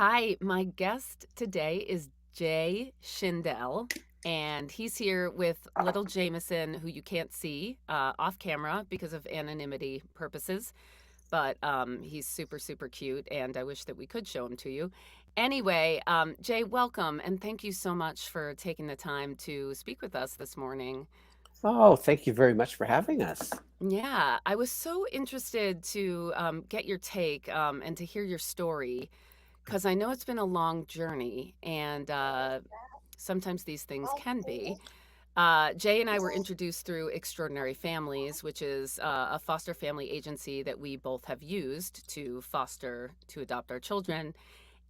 Hi, my guest today is Jay Shindell, and he's here with little Jameson, who you can't see off camera because of anonymity purposes. But he's super, super cute, and I wish that we could show him to you. Anyway, Jay, welcome, and thank you so much for taking the time to speak with us this morning. Oh, thank you very much for having us. Yeah, I was so interested to get your take and to hear your story because I know it's been a long journey, and sometimes these things can be. Jay and I were introduced through Extraordinary Families, which is a foster family agency that we both have used to foster, to adopt our children.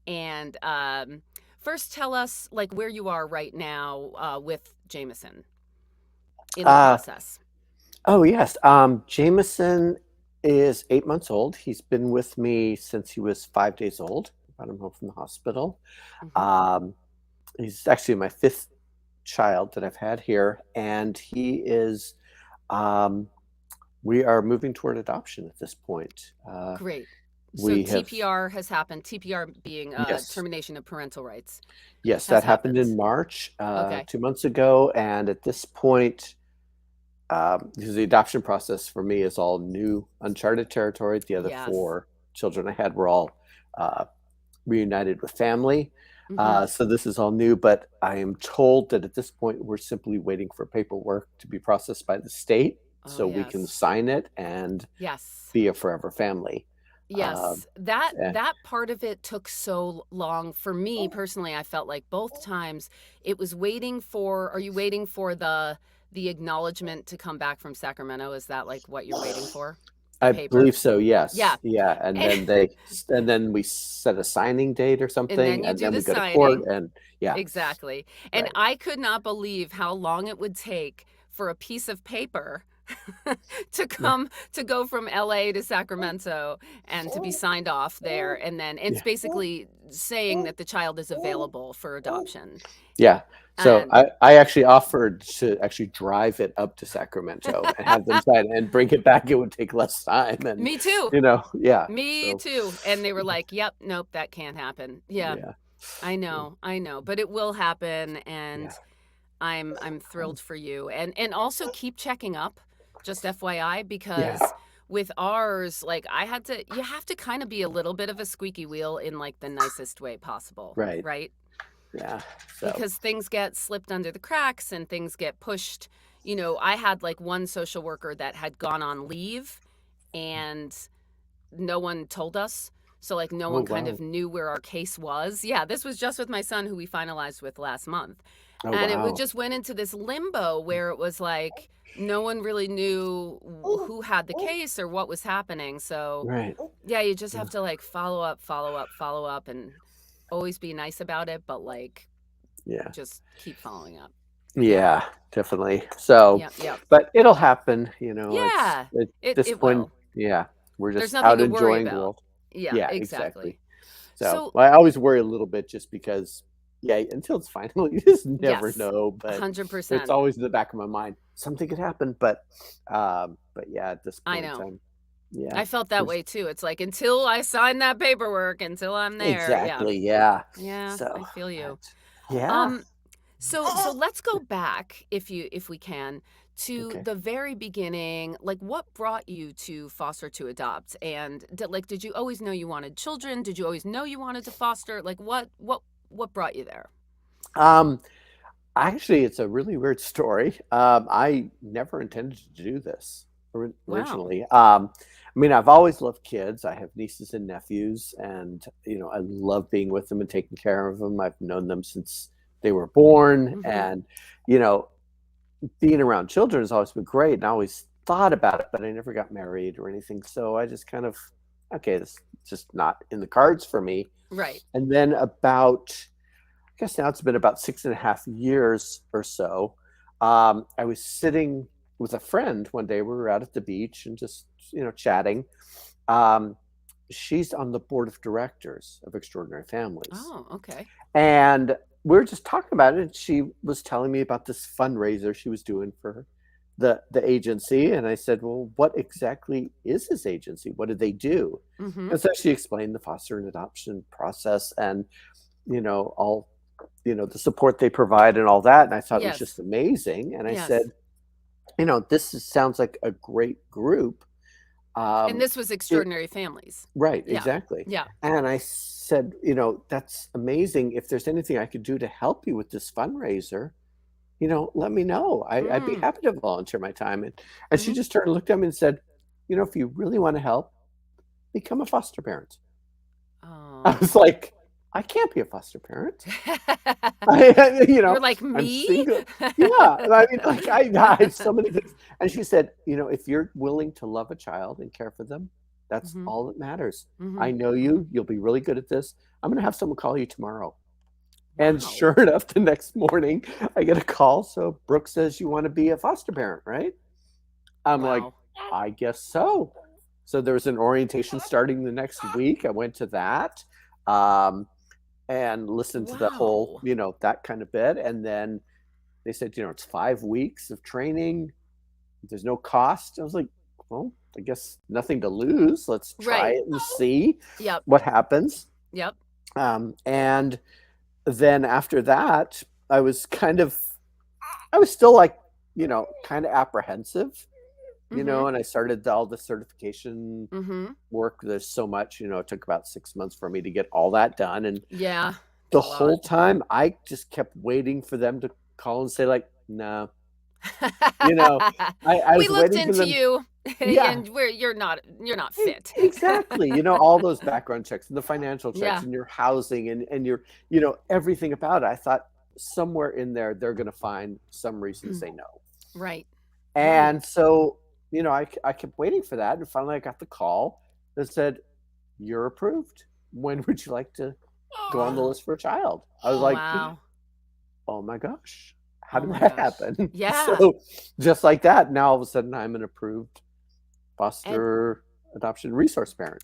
And first, tell us like where you are right now with Jameson in the Uh, process. oh, yes. Jameson is 8 months old. He's been with me since he was 5 days old. I brought him home from the hospital. Hmm. Um, he's actually my fifth child that I've had here, and um, we are moving toward adoption at this point. Great. So We have, TPR has happened. TPR being yes, termination of parental rights yes, has that happened happened. in March, Okay. 2 months ago, and at this point, because the adoption process for me is all new, uncharted territory. The other Yes. four children I had were all uh, reunited with family. Hmm. So this is all new, but I am told that at this point we're simply waiting for paperwork to be processed by the state Oh so we can yes. sign it and Yes. be a forever family. Um, Yes, that and that part of it took so long for me personally. I felt like both times it was waiting for, are you waiting for the acknowledgement to come back from Sacramento? Is that like what you're waiting for? The I believe papers? so, yes. Yeah. Yeah. And And, then we set a signing date or and then something, you and do then the we go to court, signing. and yeah, Exactly. And right. I could not believe how long it would take for a piece of paper to Yeah. come to go from LA to Sacramento and to be signed off there. And then it's Yeah. basically saying that the child is available for adoption. Yeah. So And I actually offered to actually drive it up to Sacramento and have them sign it and bring it back. It would take less time and, me too. yeah. Me So too. And they were like, yep, nope, that can't happen. Yeah, yeah. I So know. I know. But it will happen. yeah. And I'm thrilled for you. And also keep checking up, just FYI, Yeah. because with ours, like I had to you have to kind of be a little bit of a squeaky wheel in like the nicest way possible, Right. right? Yeah. So Because things get slipped under the cracks and things get pushed. I had like one social worker that had gone on leave and no one told us. So like no oh one kind wow. of knew where our case was. Yeah, this was just with my son who we finalized with last month. Oh And it would wow. just went into this limbo where it was like no one really knew who had the case or what was happening. So Right. yeah, you just Yeah. have to like follow up, follow up, follow up and always be nice about it, but like Yeah. just keep following up. Yeah. Yeah, definitely. So, Yep. Yep. but it'll happen, it's Yeah. at It this it point, will. yeah, we're There's just nothing out to worry enjoying the about. world. Yeah, Yeah, exactly. exactly. So, So I always worry a little bit just because, yeah, until it's final, you just never yes, know, but it's 100%. always in the back of my mind. Something could happen, but yeah, at this I point, know. yeah, I felt that we're just way too. It's like until I sign that paperwork, until I'm there. Yeah. exactly, yeah. Yeah, So, I feel but you. yeah, Um so let's go back if we can to okay. the very beginning. Like what brought you to foster to adopt? And did you always know you wanted children? Did you always know you wanted to foster? Like what brought you there? Um, Actually, it's a really weird story. I never intended to do this Wow. originally. I mean, I've always loved kids. I have nieces and nephews, and I love being with them and taking care of them. I've known them since they were born, Mhm. and you know, being around children has always been great. And I always thought about it, but I never got married or anything. So I just kind of, okay, this is just not in the cards for me. Right. And then about I guess now it's been about 6.5 years or so. I was sitting with a friend one day. We were out at the beach and just, chatting. Um, she's on the board of directors of Extraordinary Families. Oh, okay. And we were just talking about it. And she was telling me about this fundraiser she was doing for the agency, and I said, "Well, what exactly is this agency? What do they do?" Mhm. And so she explained the foster and adoption process, and all the support they provide and all that. And I thought it was just Yes. amazing. And I Yes. said, sounds like a great group. And Um, this was it, Extraordinary Families. right, Yeah. exactly. Yeah. And I said, that's amazing. If there's anything I could do to help you with this fundraiser, let me know. I'd be Mm. happy to volunteer my time. And she Mhm. just turned and looked at me and said, if you really want to help, become a foster parent. I was Oh. like, I can't be a foster parent. I, You're like, I'm "Me?" single. Yeah. And I mean, like, I have so many things. And she said, if you're willing to love a child and care for them, that's Mhm. all that matters. I Mhm. know Mhm. you'll be really good at this. I'm going to have someone call you tomorrow. And Wow. sure enough, the next morning, I get a call. So Brooke says, you want to be a foster parent, right? I'm like, Wow. I guess so. So there was an orientation starting the next week. I went to that. Um, and listened to the whole, Wow. that kind of bit. And then they said, it's 5 weeks of training. There's no cost. I was like, well, I guess nothing to lose. Let's try Right. it and see Yep. what happens. Yep. And then after that, I was still like, kind of apprehensive, Mhm. and I started all the certification Mhm. work. There's so much, it took about 6 months for me to get all that done. And Yeah. It's the a lot. whole time I just kept waiting for them to call and say, like, no, you know, I We was looked waiting for into them. you Yeah, and you're not fit. exactly. All those background checks and the financial checks Yeah. and your housing and your, everything about it. I thought somewhere in there, they're going to find some reason to say no. Right. Right. And so, I kept waiting for that. And finally I got the call that said, you're approved. When would you like to go on the Wow. list for a child? I was like, Wow. oh my gosh, how Oh did my that gosh. happen? Yeah. So just like that, now all of a sudden I'm an approved And foster adoption resource parent.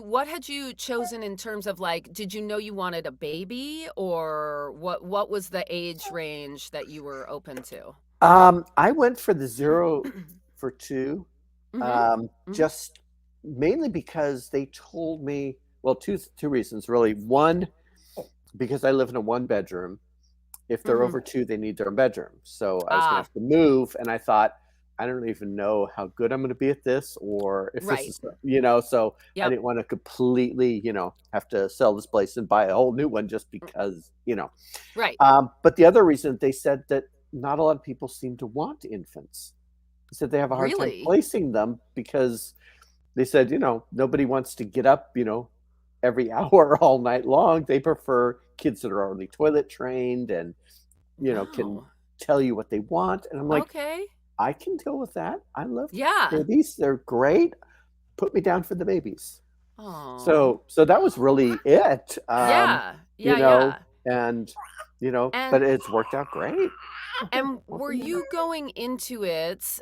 what had you chosen in terms of, like, did you know you wanted a baby, or what was the age range that you were open to? I went for the 0 for 2, Mhm. Mhm. just mainly because they told me, well, two reasons really. One, because I live in a 1 bedroom. If they're Mhm. over 2, they need their own bedroom. So I was gonna Ah, have to move, and I thought, I don't even know how good I'm gonna be at this, or if this right. is, so I Yep. didn't want to completely, have to sell this place and buy a whole new one just Mm, because. right. But the other reason, they said that not a lot of people seem to want infants. They said they have a hard time Really? placing them because they said, nobody wants to get up, every hour all night long. They prefer kids that are already toilet trained and, can Wow. tell you what they want. And I'm like, Okay. I can deal with that. I love Yeah. babies. They're great. Put me down for the babies. Oh. So that was really it. Yeah. You Yeah, know, yeah. and but And it's worked out great. and were you going into it,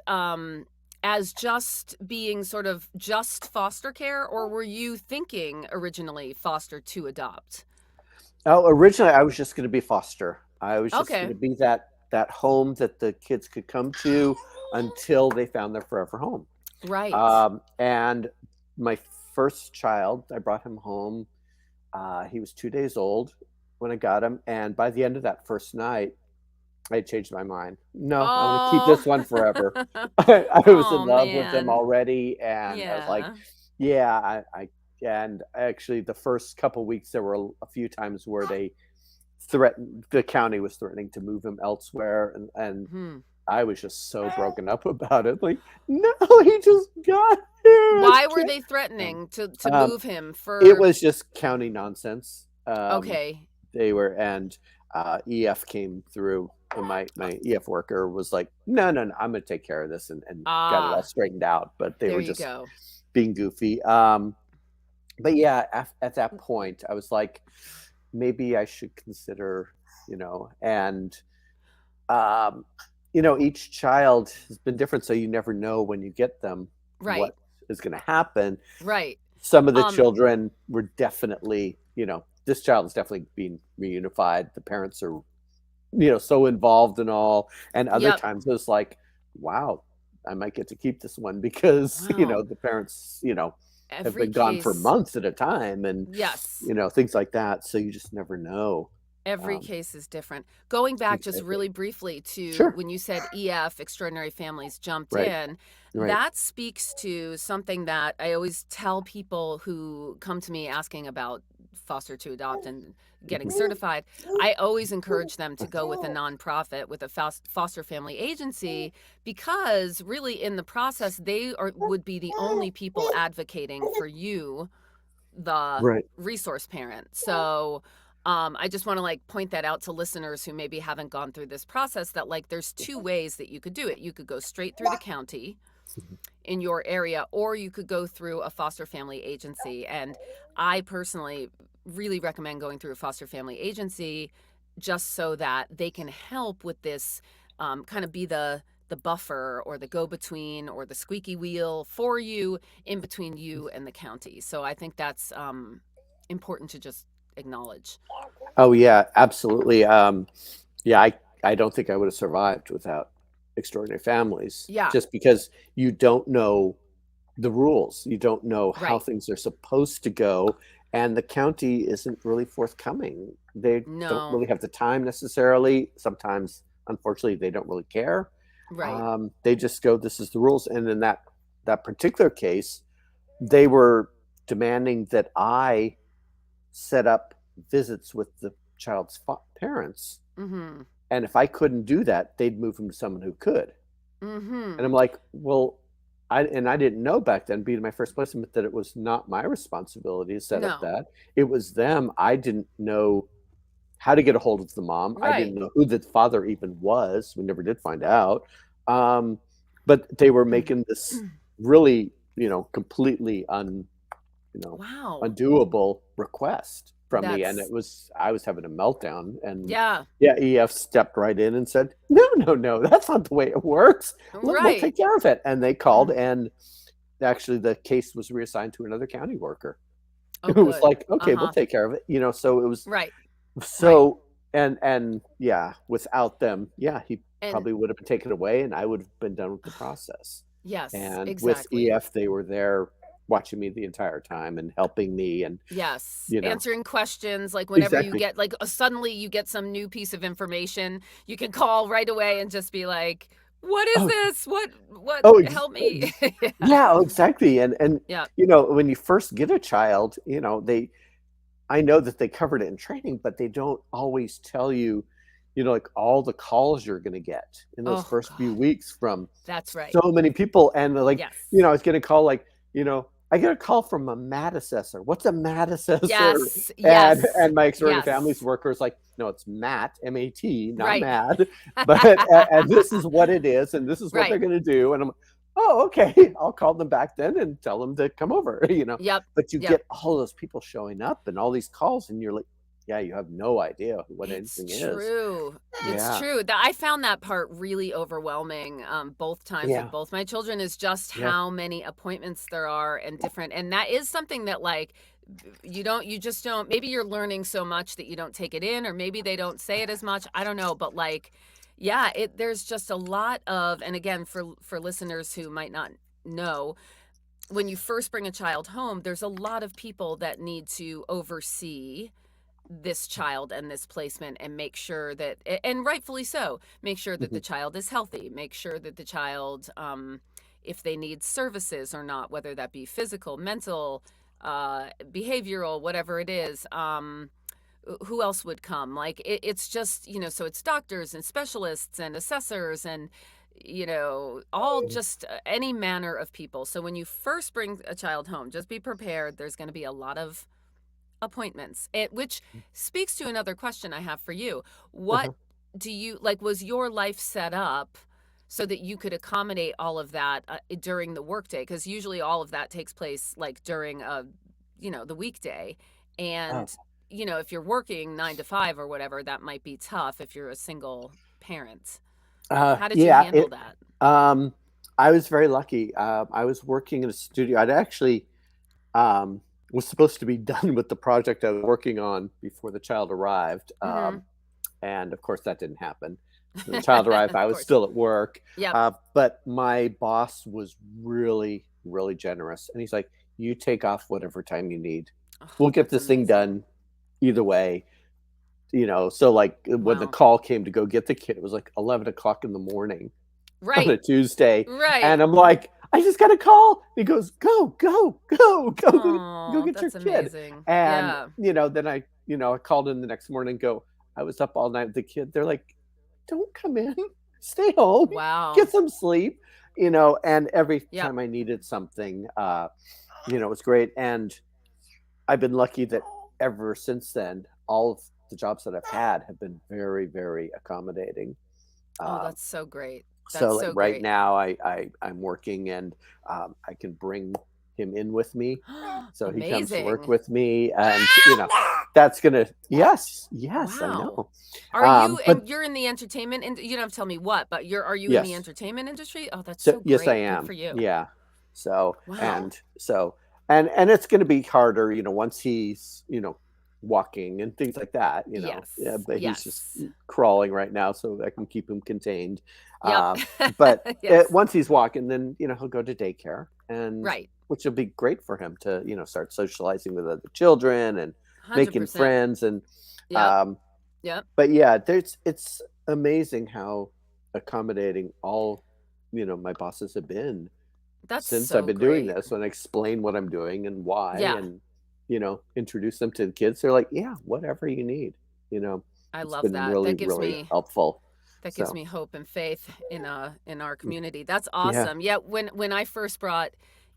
as just being sort of just foster care, or were you thinking originally foster to adopt? Oh, originally I was just going to be foster. I was just going Okay. to be that home that the kids could come to until they found their forever home. Right. And my first child, I brought him home. He was 2 days old when I got him, and by the end of that first night, I changed my mind. No, I want to keep Oh. this one forever. I was in Oh, love with him man. already, and I was like, Yeah. yeah, and actually, the first couple weeks, there were a few times where the county was threatening to move him elsewhere, and Hmm. I was just so broken up about it. Like, no, he just got here. I Why were can't. they Um, threatening to um, move him it for? was just county nonsense. Okay. They were, and EF came through, and my EF worker was like, no, no, no, I'm going to take care of this, and got it all Ah, straightened out. But they there were you just go. being goofy. But yeah, at that point, I was like, maybe I should consider, and um, each child has been different, so you never know when you get them Right. what is going to happen. Right. Some of the Um, children were definitely, this child is definitely being reunified. The parents are so involved and all. And other Yep. times it was like, wow, I might get to keep this one because, Wow. the parents, have Every been gone for case, months at a time and, yes. things like that. So you just never know. Every Um, case is different. Going back just exactly. really briefly to Sure. when you said EF, extraordinary families jumped Right. in, Right. that speaks to something that I always tell people who come to me asking about foster to adopt and getting Mhm. certified. I always encourage them to go with a nonprofit, with a foster family agency, because really in the process, would be the only people advocating for you, the Right. resource parent. So I just want to like point that out to listeners who maybe haven't gone through this process, that like there's two ways that you could do it. You could go straight through the county Mhm. in your area, or you could go through a foster family agency. And I personally really recommend going through a foster family agency, just so that they can help with this, kind of be the buffer or the go between or the squeaky wheel for you, in between you and the county. So I think that's important to just acknowledge. Oh yeah, absolutely. Yeah, I don't think I would have survived without extraordinary families, Yeah, just because you don't know the rules. You don't know how right. things are supposed to go, and the county isn't really forthcoming. They don't No, really have the time necessarily. Sometimes, unfortunately, they don't really care. right. They just go, "This is the rules." And in that particular case, they were demanding that I set up visits with the child's parents, Mm-hmm. and if I couldn't do that, they'd move him to someone who could. And Mm-hmm. I'm like, well, I didn't know back then, being my first placement, that it was not my responsibility to set up No, that. It was them. I didn't know how to get a hold of the mom. I didn't right. know who the father even was. We never did find out. Um, but they were making this really, completely you know, Wow. undoable request from me. And That's, I was having a meltdown. And yeah, yeah, EF stepped right in and said, no, no, no, that's not the way it works. We'll right. take care of it. And they called, Mm. and actually the case was reassigned to another county worker. Oh, It was good. like, okay, we'll Uh-huh. take care of it. So it was Right. Right. so, and yeah, without them, yeah, he And probably would have been taken away and I would have been done with the process. yes, And with exactly. EF, they were there watching me the entire time and helping me, and Yes. you know Answering questions, like whenever you exactly. get like suddenly you get some new piece of information, you can call right away and just be like, "What is Oh, this? What oh, help me?" Yeah. yeah, oh, exactly. And Yeah. when you first get a child, they I know that they covered it in training, but they don't always tell you, like all the calls you're going to get in those Oh first few God. weeks from That's right. so many people. And they're like, Yes. I was getting a call like, I get a call from a mat assessor. What's a mat assessor? Yes. And Yes. and my extraordinary families Yes. worker is like, no, it's Matt, MAT, not Right. mad. But and this is what it is, and this is what they're Right. going to do. And I'm, oh, okay. I'll call them back then and tell them to come over. Yep. But you Yep. get all those people showing up and all these calls, and you're like, yeah, you have no idea what It's anything is. true. It's Yeah, true. That I found that part really overwhelming, both times with yeah, both my children, is just yeah. how many appointments there are and different. And that is something that like you just don't, maybe you're learning so much that you don't take it in, or maybe they don't say it as much. I don't know, but like, yeah, there's just a lot of, and again, for listeners who might not know, when you first bring a child home, there's a lot of people that need to oversee this child and this placement and make sure that, and rightfully so, make sure that Mhm. the child is healthy, make sure that the child, if they need services or not, whether that be physical, mental, behavioral, whatever it is, who else would come, like it's just, so it's doctors and specialists and assessors and all just any manner of people. So when you first bring a child home, just be prepared, there's going to be a lot of appointments. Which speaks to another question I have for you. What Uh-huh. do you like? Was your life set up so that you could accommodate all of that during the workday? Because usually all of that takes place like during the weekday, Oh. and if you're working 9 to 5 or whatever, that might be tough if you're a single parent. How did you Yeah, handle that? um, I was very lucky. I was working in a studio. I'd actually was supposed to be done with the project I was working on before the child arrived. Mm-hmm. And of course, that didn't happen. The child arrived. I Of was course. still at work. Yep. But my boss was really, really generous. And he's like, you take off whatever time you need. Oh, We'll get that's this thing amazing. done either way. So like when the Wow. call came to go get the kid, it was like 11 o'clock in the morning on a Right. Tuesday. And Right. I'm like, I just got a call. He goes, go, go, go, go Oh, get your that's kid. amazing. And, Yeah. then I called in the next morning and go, I was up all night with the kid. They're like, don't come in, stay home, Wow. get some sleep, and every Yep. time I needed something, it was great. And I've been lucky that ever since then, all of the jobs that I've had have been very, very accommodating. Oh, Um, that's so great. so That's like so right great. now, I'm working, and I can bring him in with me, so he comes to work Amazing. with me, and that's gonna yes, yes, I Wow. know. Are you But and you're in the entertainment and you don't have to tell me what, but are you in the yes, entertainment industry? Oh, that's so so yes, I great. Good am. for you. Yeah. So Wow. and so and it's going to be harder, once he's walking and things like that. Yeah, Yes. but he's just Yes. crawling right now, so I can keep him contained. Yep. But Yes. once he's walking, then he'll go to daycare, and Right. which will be great for him to start socializing with other children and making 100%. friends and Yep. um, Yep. but yeah, it's amazing how accommodating all my bosses have been That's since I've so been doing great. this. When I explain what I'm doing and why, Yeah. and introduce them to the kids, they're like, yeah, whatever you need. you know I it's love been that. really, really helpful. That gives So me hope and faith in our community. That's yeah. awesome. Yeah, when I first brought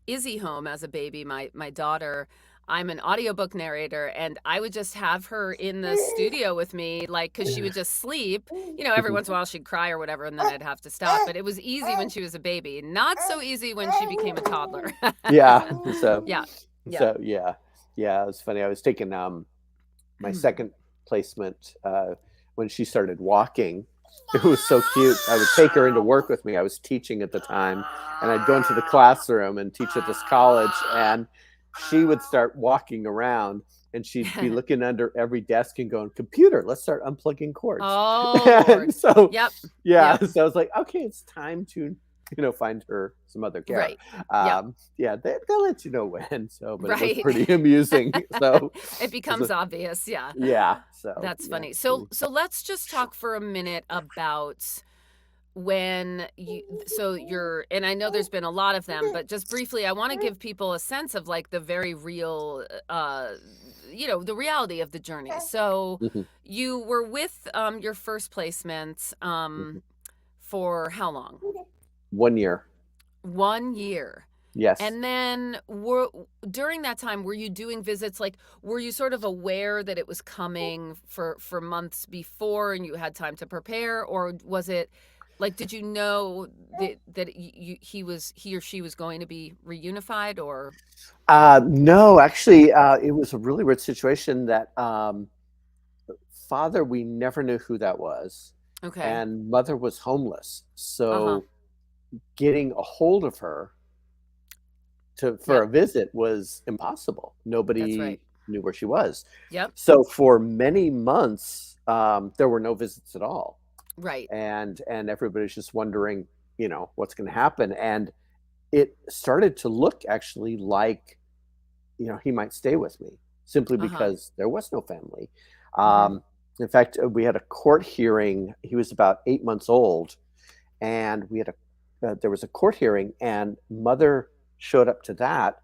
Izzy home as a baby, my daughter, I'm an audiobook narrator and I would just have her in the studio with me like cuz she would just sleep. Every once in a while she'd cry or whatever and then I'd have to stop, but it was easy when she was a baby. Not so easy when she became a toddler. Yeah. so Yeah. Yeah. so yeah, yeah, it was funny. I was taking my second placement, when she started walking. It was so cute. I would take her into work with me. I was teaching at the time, and I'd go into the classroom and teach at this college, and she would start walking around, and she'd be looking under every desk and going, "Computer, let's start unplugging cords." Oh And Lord. so, Yep. yeah, Yep. so I was like, "Okay, it's time to, find her some other care." Right. Yep. Yeah, they'll let you know when. So, but it was Right. pretty amusing. So, It so becomes obvious, yeah. yeah, so That's yeah, funny. really. So let's just talk for a minute about when you so you're and I know there's been a lot of them, but just briefly I want to give people a sense of like the very real the reality of the journey. So Mhm, you were with your first placement mhm. for how long? 1 year. 1 year. Yes. And then during that time, were you doing visits? Like, were you sort of aware that it was coming for months before, and you had time to prepare, or was it like, did you know that he or she was going to be reunified, or No, actually, it was a really weird situation that, father, we never knew who that was, okay, and mother was homeless. uh huh, So getting a hold of her for yep, a visit was impossible. that's Nobody right, knew where she was. yep, So for many months, there were no visits at all, right, and everybody's just wondering, what's going to happen. And it started to look actually like he might stay with me simply uh huh, because there was no family. mm-hmm. Um, in fact, we had a court hearing. He was about 8 months old, and there was a court hearing, and mother showed up to that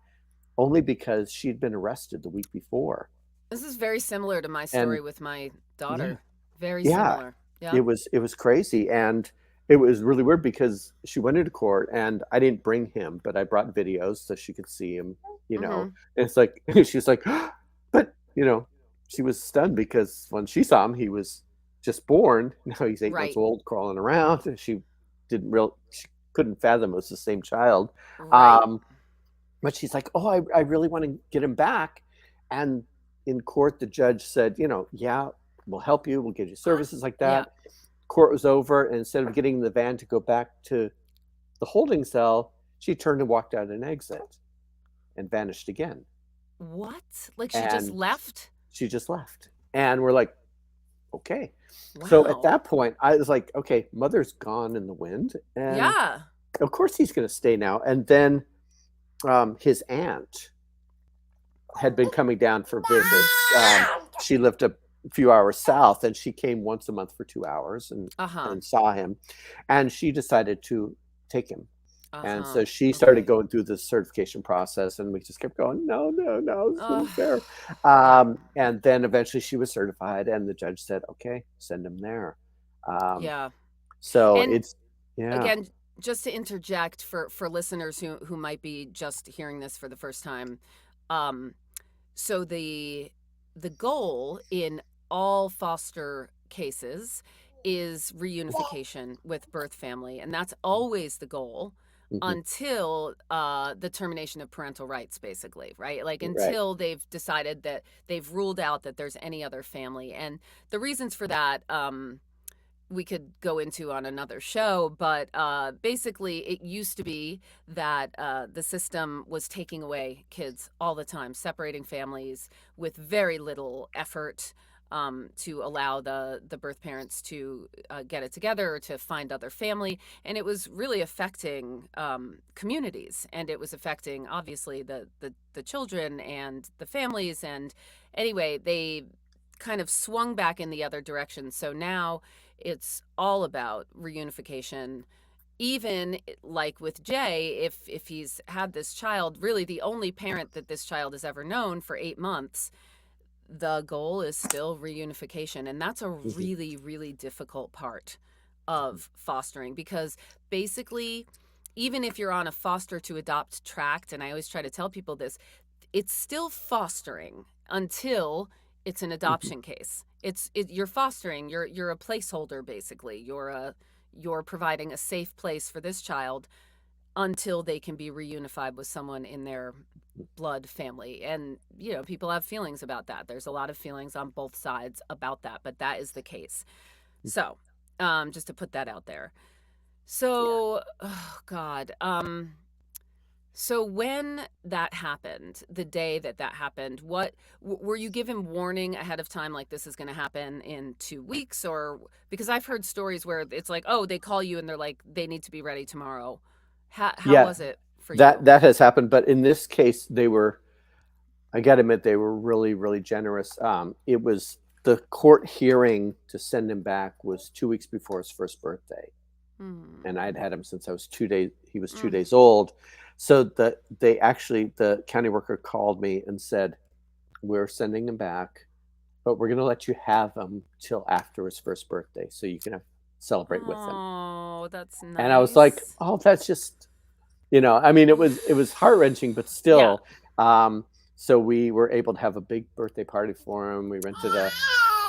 only because she'd been arrested the week before. This is very similar to my And story with my yeah, daughter. Very yeah, similar. it Yep. was it was crazy, and it was really weird because she went into court, and I didn't bring him, but I brought videos so she could see him. Mm-hmm. And it's like she's like, but she was stunned because when she saw him, he was just born. Now he's 8 months Right. old, crawling around, and she couldn't fathom it was the same child. Right. Um, but she's like, oh, I really want to get him back. And in court, the judge said, yeah, we'll help you. We'll give you services like Yeah. that. Court was over. And instead of getting in the van to go back to the holding cell, she turned and walked out an exit and vanished again. What? Like she just And left? she just left. And we're like, okay. So at Wow. that point, I was like, okay, mother's gone in the wind, and Yeah. of course he's going to stay now. And then his aunt had been coming down for visits. She lived a few hours south, and she came once a month for 2 hours Uh-huh. and saw him, and she decided to take him. And Uh-huh. so she started Okay. going through the certification process, and we just kept going, no, no, no, it's Ugh. not fair. Yeah. And then eventually she was certified, and the judge said, okay, send him there. Um, Yeah. so And it's, yeah. again, just to interject for listeners who might be just hearing this for the first time, um, so the goal in all foster cases is reunification with birth family, and that's always the goal Mhm. until the termination of parental rights, basically, right? Like Right. until they've decided that they've ruled out that there's any other family, and the reasons for that. We could go into on another show, but basically, it used to be that the system was taking away kids all the time, separating families with very little effort to allow the birth parents to get it together or to find other family, and it was really affecting communities, and it was affecting obviously the children and the families, and anyway, they kind of swung back in the other direction. So now it's all about reunification. Even like with Jay, if he's had this child, really the only parent that this child has ever known for 8 months, the goal is still reunification. And that's a Mhm. really, really difficult part of fostering because basically, even if you're on a foster to adopt tract, and I always try to tell people this, it's still fostering until it's an Mhm. adoption case. You're fostering. You're a placeholder basically. You're providing a safe place for this child until they can be reunified with someone in their blood family. And people have feelings about that. There's a lot of feelings on both sides about that, but that is the case. So, just to put that out there. Yeah. So, oh God. So when that happened, the day that that happened, were you given warning ahead of time, like this is going to happen in 2 weeks, or because I've heard stories where it's like, oh, they call you and they're like, they need to be ready tomorrow. How Yeah. was it for That you? that has happened, but in this case, they were. I got to admit, they were really, really generous. It was the court hearing to send him back was 2 weeks before his first birthday, and Hmm. I'd had him since I was 2 days. He was two Mm. days old, so the county worker called me and said, "We're sending him back, but we're going to let you have him till after his first birthday, so you can celebrate with him." Oh, that's And I was like, nice. "Oh, that's just I mean, it was heart wrenching, but Yeah. still. Um, so we were able to have a big birthday party for him. We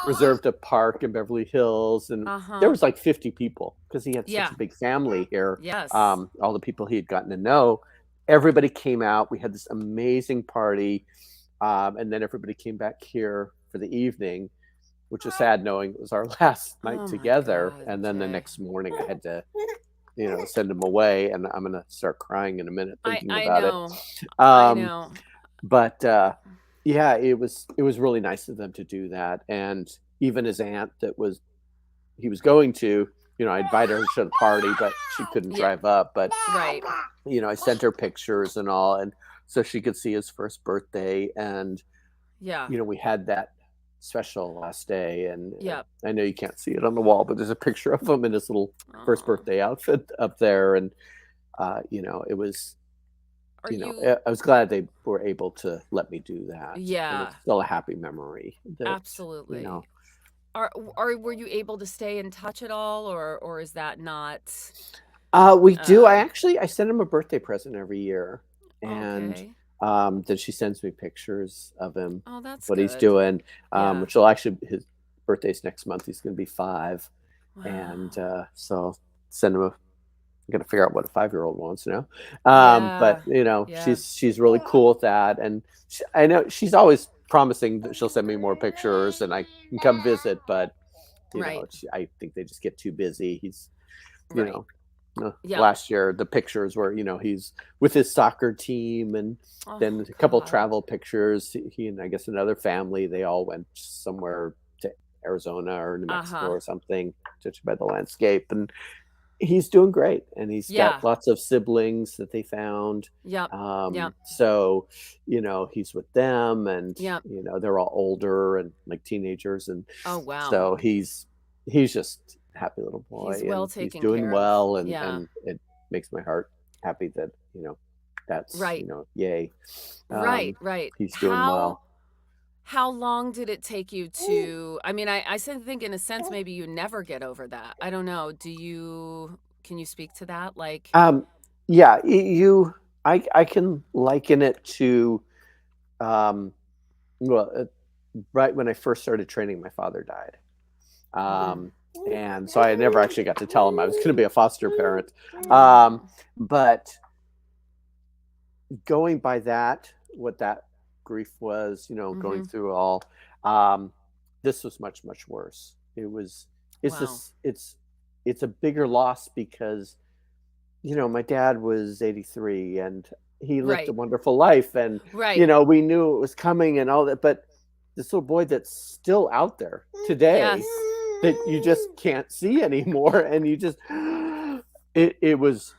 reserved a park in Beverly Hills, and Uh there huh. was like 50 people because he had such Yeah. a big family here. Yes. All the people he had gotten to know, everybody came out. We had this amazing party, and then everybody came back here for the evening, which was sad knowing it was our last night Oh my together. God, And then the Jay. next morning, I had to send him away, and I'm gonna start crying in a minute I thinking I about it. know. I Um, know. but yeah, it was really nice of them to do that, and even his aunt that he was going to, I invited her to the party, but she couldn't Yeah. drive up. But Right. I sent her pictures and all, and so she could see his first birthday, and Yeah. we had that special last day, and Yeah. I know you can't see it on the wall, but there's a picture of him in his little first Oh. birthday outfit up there, and it was, Are you I was glad they were able to let me do that, and Yeah, it's still a happy memory that, you know. absolutely. Are were you able to stay in touch at all, or is that not We do. uh I send him a birthday present every year, and okay. then she sends me pictures of him, Oh, that's what he's good. doing. Yeah. Which will actually his birthday's next month. He's going to be 5, and Wow. so send him a. I'm gonna figure out what a 5-year-old wants now. But Yeah. Yeah. she's really cool with that, and I know she's always promising that she'll send me more pictures and I can come visit. But Right. I think they just get too busy. He's you Right. know Yep. last year the pictures were he's with his soccer team, and then Oh a couple God. travel pictures. He and I guess another family, they all went somewhere to Arizona or New Mexico Uh-huh. or something, judging by the landscape. And he's doing great, and he's got Yeah. lots of siblings that they found. Yep. Yep. So, he's with them, and Yep. they're all older and like teenagers, and Oh, wow. so he's just a happy little He's boy, well and he's taken doing care of. well, and Yeah. it makes my heart happy that that's Right. yay, Right, right. he's doing well. How long did it take you to I mean, I said think in a sense maybe you never get over that. I don't know. Can you speak to that? Like, Um, yeah, I can liken it to, um, well, right when I first started training, my father died. mm, Um, and so I never actually got to tell him I was going to be a foster parent. Um, oh, but going by that, what that grief was, going mhm. through all, um, this was much, much worse. It's Wow. this, it's a bigger loss because my dad was 83 and he lived a Right. wonderful life. And, Right. we knew it was coming and all that. But this little boy that's still out there today Yes. that you just can't see anymore. And it was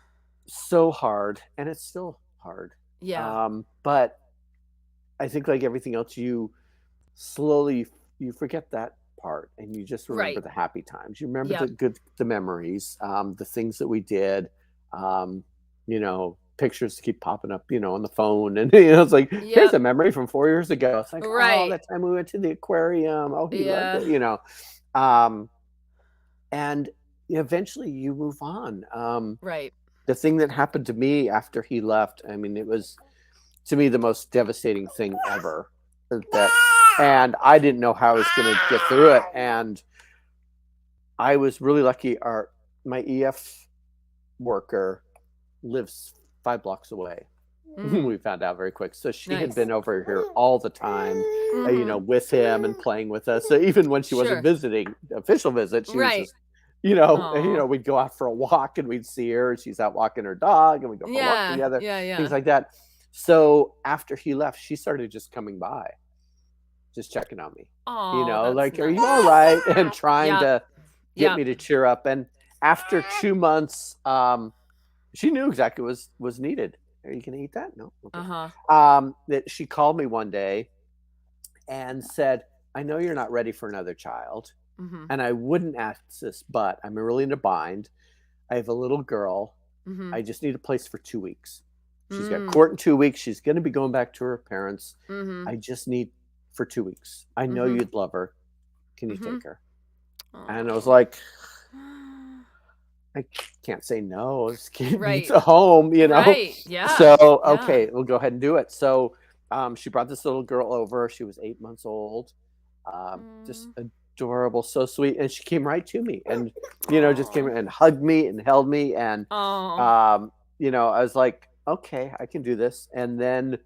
so hard, and it's still hard. Yeah. But I think like everything else, slowly you forget that part and you just remember Right. the happy times. You remember Yep. the memories, the things that we did. Pictures keep popping up, on the phone, and it's like, here's Yep. a memory from 4 years ago. It's like, oh, Right. that time we went to the aquarium. Oh, he loved Yeah. it. Um, and eventually you move on. Right. The thing that happened to me after he left, I mean, it was to me the most devastating thing ever. That, and I didn't know how I was going to get through it. And I was really lucky. My EF worker lives 5 blocks away. Mm. We found out very quick. So she had Nice. been over here all the time, Mhm. with him and playing with us. So even when she wasn't Sure. visiting, official visit, she was Right. just, Oh. we'd go out for a walk and we'd see her. She's out walking her dog, and we'd go for a walk Yeah. together, Yeah, things yeah. like that. So after he left, she started just coming by, just checking on me, Oh, that's like, are you all right? nice. And trying Yep. to get Yep. me to cheer up. And after 2 months, she knew exactly what was needed. Are you going to eat that? No. Okay. Uh-huh. That she called me one day and said, I know you're not ready for another child. Mhm. And I wouldn't ask this, but I'm really in a bind. I have a little girl. Mhm. I just need a place for 2 weeks. She's got Mm. court in 2 weeks. She's going to be going back to her parents. Mhm. I just need for 2 weeks. I know Mhm. you'd love her. Can you Mhm. take her? And I was Oh. like, I can't say no. This kid needs Right. a home. Right. Yeah. So, Yeah. okay, we'll go ahead and do it. So, she brought this little girl over. She was 8 months old. Just Mm. adorable, so sweet. And she came right to me and, just came Oh. and hugged me and held me. And, Oh. I was like, okay, I can do this. And then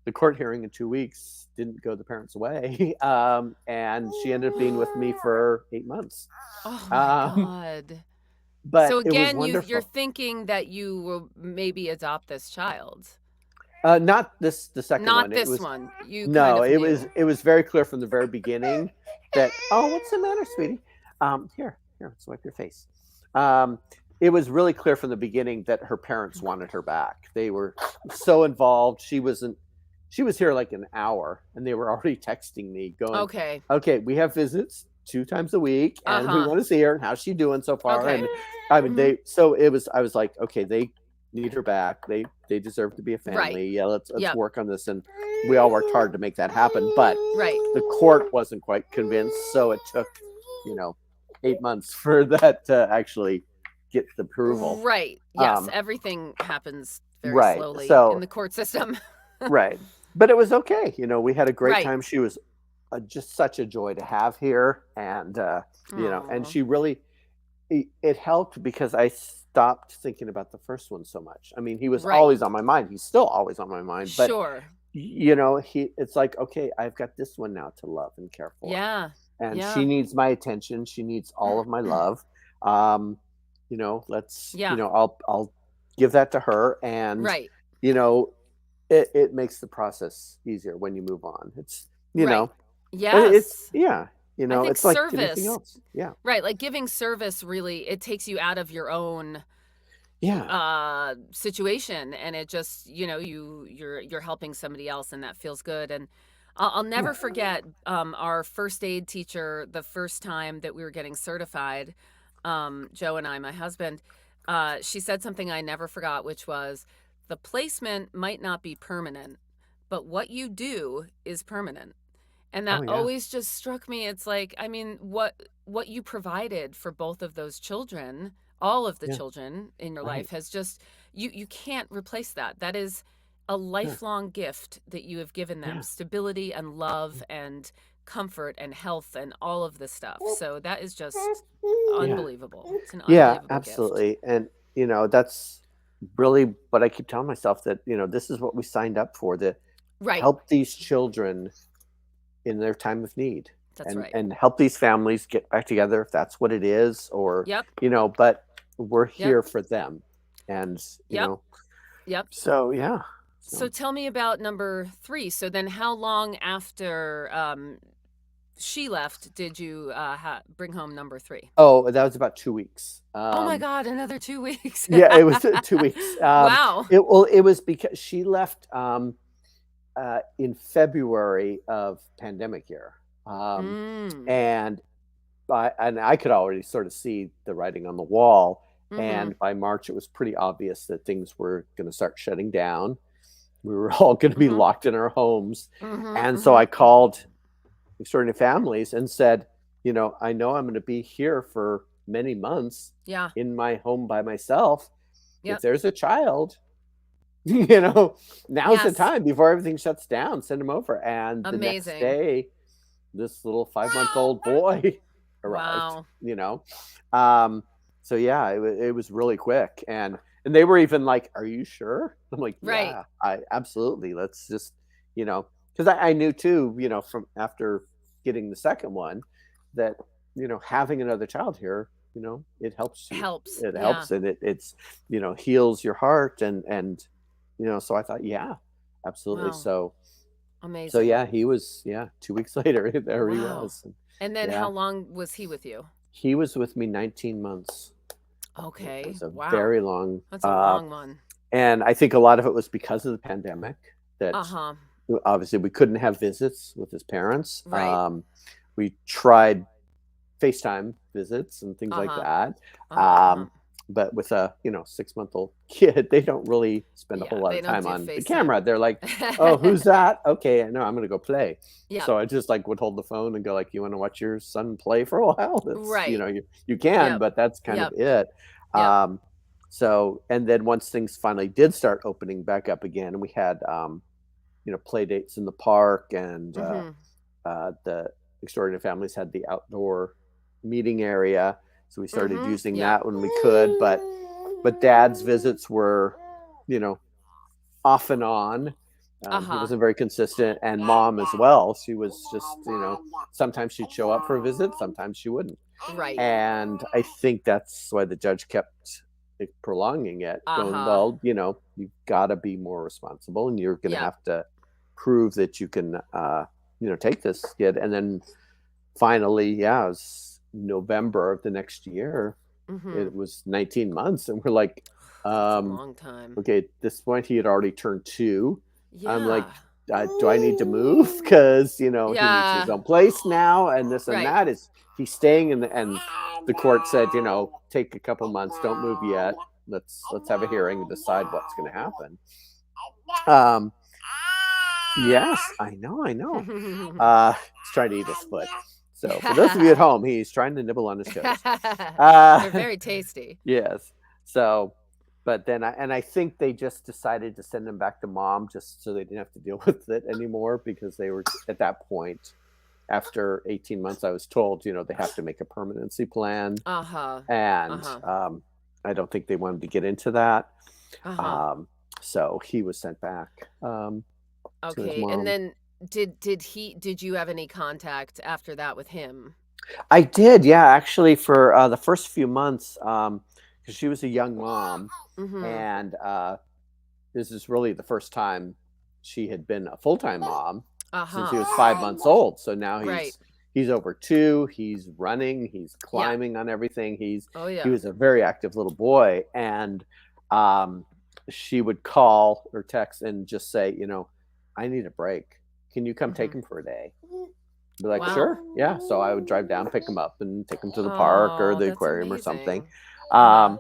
the court hearing in 2 weeks didn't go the parents' way. And she ended up being with me for 8 months. Oh my Um, God. but So it was again, you're wonderful. thinking that you will maybe adopt this child. Not the second Not one. It this was one. You kind no, of it was knew. it was very clear from the very beginning that, oh, what's the matter, sweetie? Here, let's wipe your face. Um, it was really clear from the beginning that her parents wanted her back. They were so involved. She was here like an hour, and they were already texting me going, Okay. okay, we have visits 2 times a week, and we Uh-huh. want to see her, and how's she doing so far? Okay. And I mean, Mhm. I was like, okay, they need her back. They deserve to be a Right. family. Yeah, let's Yep. work on this. And we all worked hard to make that happen. But Right. the court wasn't quite convinced, so it took, you know, 8 months for that to actually get the approval. Right. Yes, Um, everything happens very right. slowly in So the court system. right, but it was okay. We had a great Right. time. She was just such a joy to have here, and and Oh. she really it helped because I stopped thinking about the first one so much. I mean, he was Right. always on my mind. He's still always on my mind, but Sure. it's like, okay, I've got this one now to love and care for. Yeah. And she Yeah. needs my attention. She needs all of my love. Um, let's, Yeah. I'll give that to her. And, Right. you know, it makes the process easier when you move on. It's, Right. and it's, Yes. yeah, I think it's like anything service, else. Yeah. right, like giving service really it takes you out of your own Yeah. situation, and it just you're helping somebody else, and that feels good. And I'll never Yeah. forget our first aid teacher the first time that we were getting certified. Joe and I, my husband, she said something I never forgot, which was, the placement might not be permanent, but what you do is permanent. And Oh that yeah. always just struck me. It's like, I mean, what you provided for both of those children, all of the Yeah. children in your Right. life, has just, you can't replace that. That is a Yeah. lifelong gift that you have given them, Yeah. stability and love and comfort and health and all of this stuff. So that is just Yeah. unbelievable. It's an Yeah, unbelievable gift. absolutely. And that's really what I keep telling myself, that, this is what we signed up for, to Right. help these children in their time of need, That's and right. help these families get back together if that's what it is, or Yep. but we're Yep. here for them. And Yep. Yep. so yeah. So So tell me about number 3. So then how long after she left did you bring home number 3? oh, that was about 2 weeks. Oh my God, another 2 weeks. Yeah, it was 2 weeks. Wow. It was because she left in February of pandemic year. Mm. And I could already sort of see the writing on the wall. Mm-hmm. And by March, it was pretty obvious that things were going to start shutting down. We were all going to be Mm-hmm. locked in our homes. Mm-hmm. And so Mm-hmm. I called Extraordinary Families and said, I know I'm going to be here for many months Yeah. in my home by myself. If Yep. there's a child, now's the Yes. time before everything shuts down, send them over. And the next Amazing. day, this little 5-month-old boy arrived, Wow. Um, so yeah, it was really quick. And they were even like, "Are you sure?" I'm like, Right. "Yeah, I absolutely. Let's just, because I knew too, from after getting the second one, that, having another child here, it helps you. Helps. It Yeah. helps, and it's, heals your heart. And so I thought, yeah, absolutely. Wow. So Amazing. yeah, he was, 2 weeks later, there he Wow. was. And then Yeah, how long was he with you? he was with me 19 months. It Okay. was a Wow. very long, That's a long one. and I think a lot of it was because of the pandemic, that Uh-huh. obviously we couldn't have visits with his parents. Right. We tried FaceTime visits and things like Uh-huh. that. Uh-huh. Uh-huh. Um, but with a 6-month-old kid, they don't really spend a whole Yeah, lot they of don't time do on the FaceTime. camera. They're like, "Oh, who's that? Okay, no, I'm gonna go play." Yep. So I just like would hold the phone and go like, "You want to watch your son play for a while?" That's Right. you can, Yep. but that's kind of Yep. it. Yep. Um, so, and then once things finally did start opening back up again, and we had play dates in the park, and Mm-hmm. the Extraordinary Families had the outdoor meeting area, so we started Mm-hmm. using Yep. that when we could. But Dad's visits were, you know, off and on. He Uh-huh. wasn't very consistent, and Mom as well. She was just, sometimes she'd show up for a visit, sometimes she wouldn't. Right. And I think that's why the judge kept prolonging it, going, Uh-huh. well, you've got to be more responsible, and you're going to Yep. have to prove that you can, take this kid. And then finally, yeah, it was November of the next year. Mm-hmm. It was 19 months, and we're like, That's a um, long time. okay, at this point, he had already turned 2. I'm like, Yeah. do I need to move? Because he needs his Yeah. own place now, and this and Right. that. Is he's staying in and the court said, take a couple months, don't move yet. Let's have a hearing and decide what's going to happen. Um, yes, I know, I know. He's trying to eat his foot. So for those of you at home, he's trying to nibble on his toes. They're Uh, very tasty. yes. So, but then I think they just decided to send him back to Mom, just so they didn't have to deal with it anymore, because they were at that point, after 18 months, I was told, they have to make a permanency plan. Uh-huh. And Uh-huh. I don't think they wanted to get into that. Uh-huh. Um, so he was sent back to his Okay. And mom. then did you have any contact after that with him? I did, yeah, actually, for the first few months, because she was a young mom, Mm-hmm. and this is really the first time she had been a full time mom since he Uh-huh. was 5 months old. So now Right. he's over 2. He's running. He's Yeah. climbing on everything. Oh, He yeah. was a very active little boy, and um, she would call or text and just say, I need a break. Can you come take Mhm. him for a day? Be like, Wow. sure, yeah. So I would drive down, pick him up, and take him to the park or Oh, the that's aquarium or something. amazing. Uh-huh.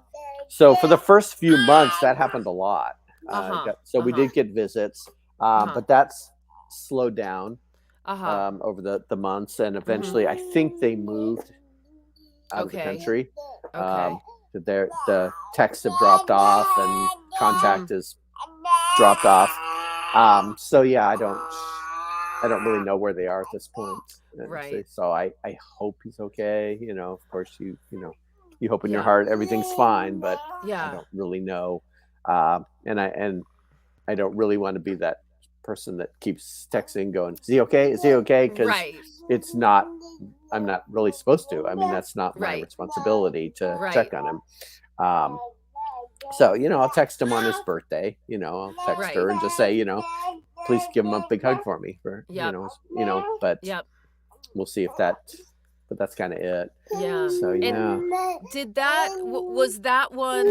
So for the first few months, that happened a lot. Uh-huh. So we Uh-huh. did get visits, Uh-huh. but that's slowed down Uh-huh. over the months, and Mhm. eventually, I think they moved out of the Okay. country. Okay. The texts have dropped off, and Mhm. contact has dropped off. So yeah, I don't really know where they are at this point. Right. So I hope he's okay. Of course you hope in your Yeah. heart everything's fine, but I Yeah. don't really know. And I don't really want to be that person that keeps texting, going, "Is he okay? Is he okay?" Because Right. it's not. I'm not really supposed to. I mean, that's not my Right. responsibility to check Right. on him. Um, so I'll text him on his birthday. I'll text her Right. and just say, please give him a big hug for me. Yep. But Yep. we'll see if that. But that's kind of it. Yeah. So And yeah. did that was that one,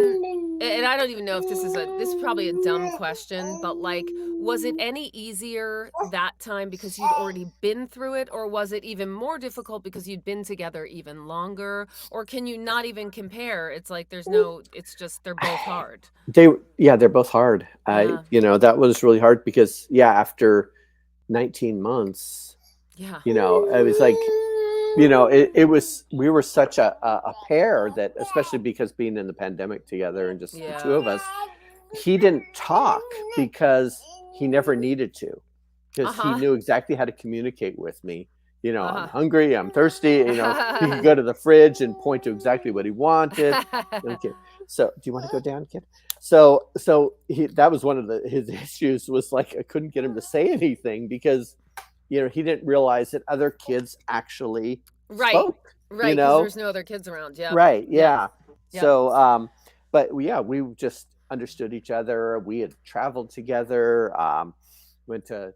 and I don't even know if this is probably a dumb question, but like, was it any easier that time because you'd already been through it, or was it even more difficult because you'd been together even longer, or can you not even compare? It's like it's just they're both hard. They're both hard. Yeah. That was really hard because after 19 months, Yeah. it was like, it was, we were such a pair that, especially because being in the pandemic together and just the two Yeah. of us, he didn't talk because he never needed to, because he Uh-huh. knew exactly how to communicate with me. I'm Uh-huh. hungry, I'm thirsty. He could go to the fridge and point to exactly what he wanted. Okay. So, do you want to go down, kid? That was one of his issues, was like, I couldn't get him to say anything because he didn't realize that other kids actually Right. spoke. Right, because there's no other kids around. Yep. Right, Yep. yeah. Yep. So, but yeah, we just understood each other. We had traveled together, went to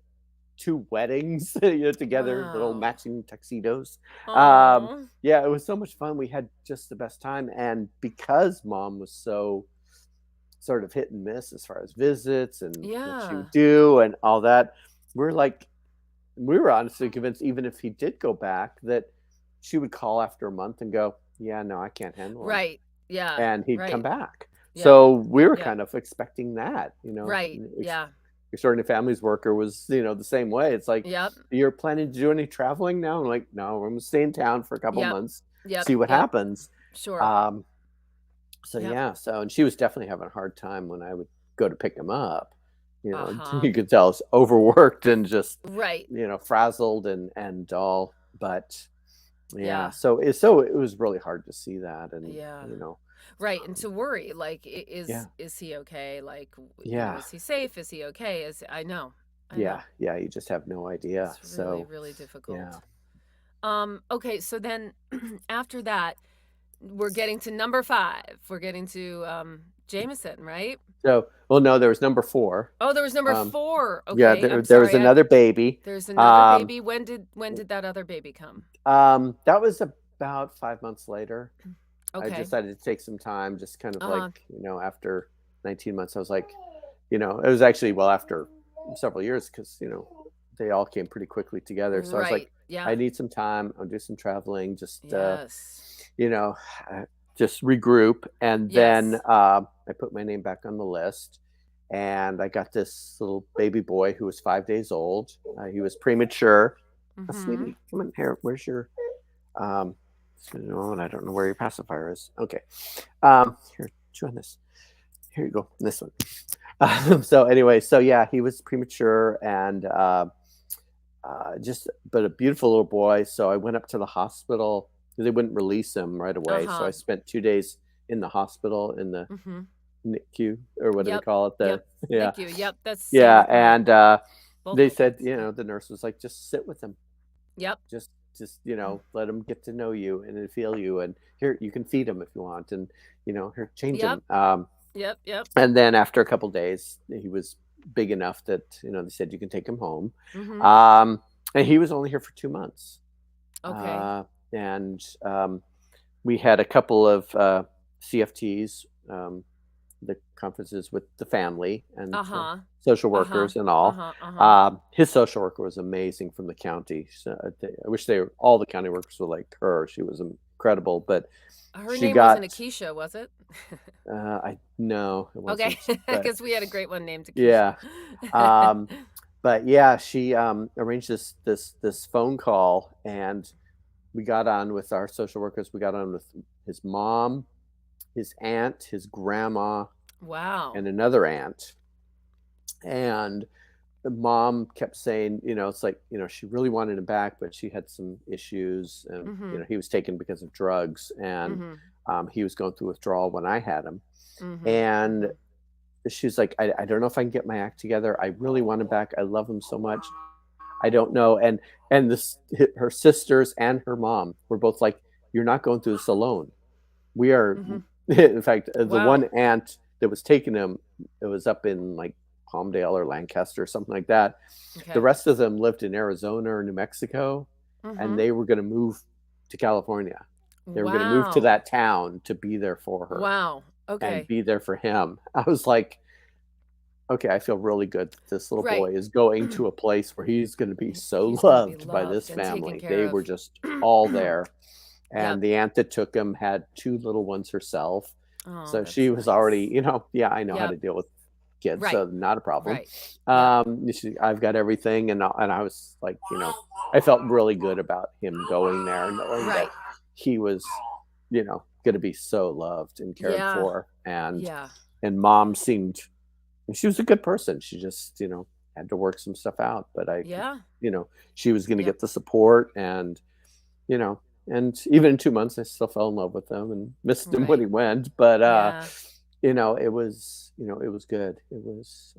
2 weddings, together, little Wow. matching tuxedos. Oh. Yeah, it was so much fun. We had just the best time, and because mom was so sort of hit and miss as far as visits and what she Yeah. would do and all that, we're like, we were honestly convinced, even if he did go back, that she would call after a month and go, "Yeah, no, I can't handle him," Right. Yeah. and he'd come Right. back. Yep. So we were Yep. kind of expecting that. Right. Yeah. Starting a family's worker was, the same way. It's like, Yep. "You're planning to do any traveling now?" I'm like, "No, I'm gonna stay in town for a couple Yep. months, Yep. see what Yep. happens." Sure. Um, so Yep. yeah, and she was definitely having a hard time when I would go to pick him up. Uh-huh. You could tell it's overworked and just, Right. frazzled and all. But yeah, Yeah. so it was really hard to see that, and Yeah. you know, Right. And to worry, like, yeah, is he okay? Like, yeah, is he safe? Is he okay? I know. I yeah, know. yeah. You just have no idea. It's really, So really yeah. difficult. Okay, so then after that, we're getting to number 5. We're getting to Jameson, right? So, well, no, there was number 4. Oh, there was number Um, 4. yeah, Okay, there I'm there was sorry. another baby. There's another Um, baby. When did that other baby come? that was about 5 months later. I Okay. decided to take some time, just kind of Uh-huh. like, after 19 months, I was like, it was actually, well, after several years, because, they all came pretty quickly together. So I was Right. like, Yeah. I need some time. I'll do some traveling, Yes. you know, uh, just regroup. And then Yes. I put my name back on the list. And I got this little baby boy who was 5 days old. He was premature. Oh, Mhm. sweetie, come in here. Where's your um, and I don't know where your pacifier is. Okay. Here, chew on this. Here you go. This one. So anyway, so yeah, he was premature, and but a beautiful little boy. So I went up to the hospital. They wouldn't release him right away. So I Uh-huh. spent 2 days in the hospital in the Mhm. NICU, or what do they Yep. call it? Yep. Yeah, Thank you. Yep. That's same yeah. with my And both they my said, kids. Yeah. the nurse was like, just sit with him, Yep. just let him get to know you and feel you, and here, you can feed him if you want, and here, change Yep. him. Yep. Yep. And then after a couple days, he was big enough that they said you can take him home. Mhm. um and he was only here for 2 months. Okay. uh, and we had a couple of CFTs, the conferences with the family and the Uh-huh. social Uh-huh. workers and all. Uh-huh. Uh-huh. His social worker was amazing from the county. So I wish all the county workers were like her. She was incredible, but Her she name wasn't got Akeisha, was it? I no, it Okay, wasn't. But because we had a great one named Akeisha. yeah, um, but yeah, she arranged this phone call, and we got on with our social workers. We got on with his mom, his aunt, his grandma, Wow. and another aunt. And the mom kept saying, it's like, she really wanted him back, but she had some issues, and Mhm. he was taken because of drugs, and Mhm. he was going through withdrawal when I had him. Mhm. And Mhm. she's like, I don't know if I can get my act together. I really want him back. I love him so much. I don't know. And this her sisters and her mom were both like, you're not going through this alone. We are Mhm. in fact, the Wow. one aunt that was taking him, it was up in like Palmdale or Lancaster or something like that. The Okay. rest of them lived in Arizona or New Mexico, and Mhm. they were going to move to California. They were going to move to Wow. that town to be there for her Wow. and Okay. be there for him. I was like, okay, I feel really good that this little Right. boy is going to a place where he's going to be so He's gonna be loved by this loved and taken family. care They of. were just all there. Yep. And the aunt that took him had two little ones herself. Oh, So she that's was already, nice. yeah, I know how to Yep. deal with kids, Right. so not a problem. Right. Yep. I've got everything, and I was like, I felt really good about him going there, knowing that Right. he was, going to be so loved and cared Yeah. for, Yeah. and mom seemed, she was a good person. She just, had to work some stuff out, but I could, Yeah. she was going to Yep. get the support, you know, and even in 2 months, I still fell in love with him and missed him when Right. he went, but, Yeah. it was good. It was,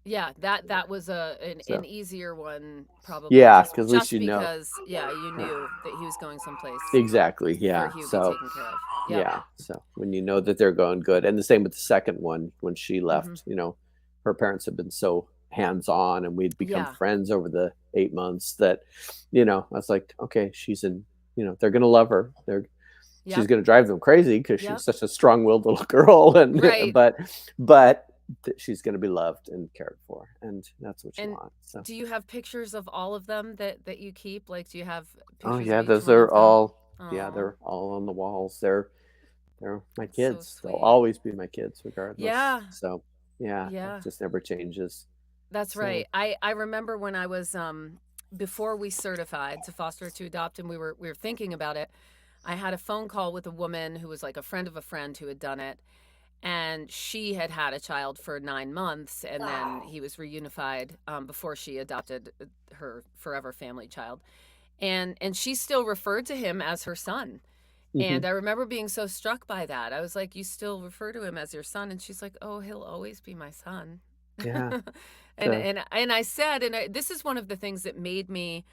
Yeah, that was an so easier one probably yeah, just because at least just you. because yeah, you Yeah, knew that he was going someplace exactly, where yeah, he would be so taken care of. Yep. yeah, so when you know that they're going good, and the same with the second one, when she Mhm. left, her parents had been so hands-on, and we'd become Yeah. friends over the 8 months that, I was like, "Okay, she's in," they're gonna love her. She's Yep. gonna drive them crazy because she's Yep. such a strong-willed little girl, and Right. but she's gonna be loved and cared for, and that's what you And want, so. do you have pictures of all of them that you keep? Like, do you have Oh, pictures of yeah, each those one are of them? all yeah, Oh, they're all on the walls. They're my that's so kids. They'll sweet. always be my kids regardless. Yeah. So, yeah, that Yeah. just never changes. That's So right. I remember when I was before we certified to foster to adopt and we were thinking about it. I had a phone call with a woman who was like a friend of a friend who had done it, and she had had a child for 9 months, and then he was reunified before she adopted her forever family child, and she still referred to him as her son. mhm, And I remember being so struck by that. I was like, "You still refer to him as your son?" And she's like, "Oh, he'll always be my son." yeah. and So and I said, this is one of the things that made me